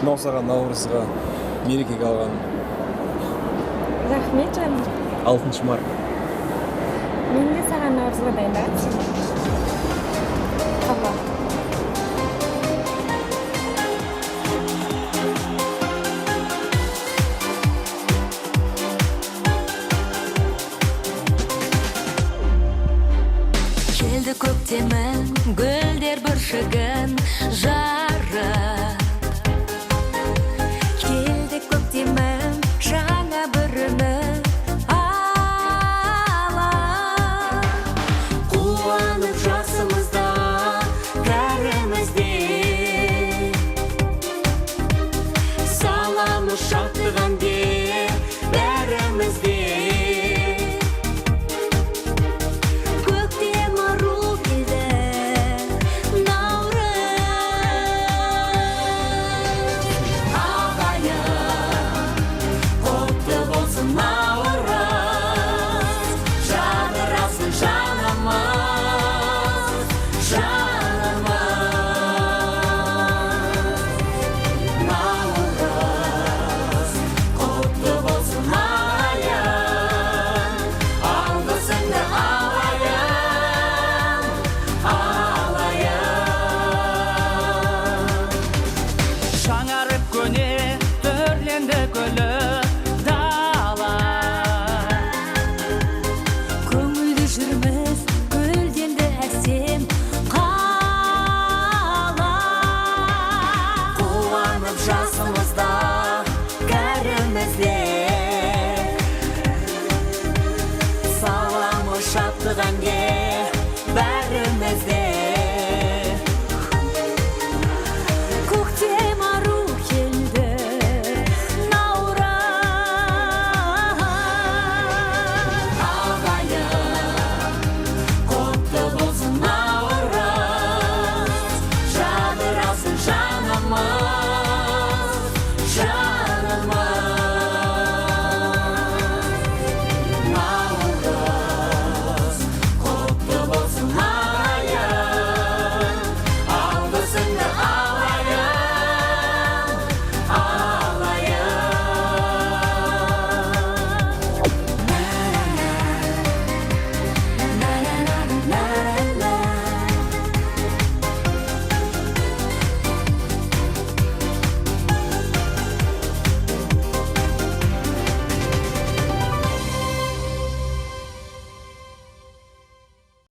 Құтнаусаға, Наурызға, мерекеге алған. Рахмет жаным. 6 март. Мен де саған Наурызға дайындап. Қабыл. Келді көктемің, гүлдер бүршігін жарып. Келді көктемің, жаңа бір үміт алып. Қуанып жасымызда, кәрімізде, саламыз шаттық әнге бәрімізде. Жаңарып көне түрленді гүлі дала. Көңілді жүрміз, гүлденді әсем қала. Қуанып жас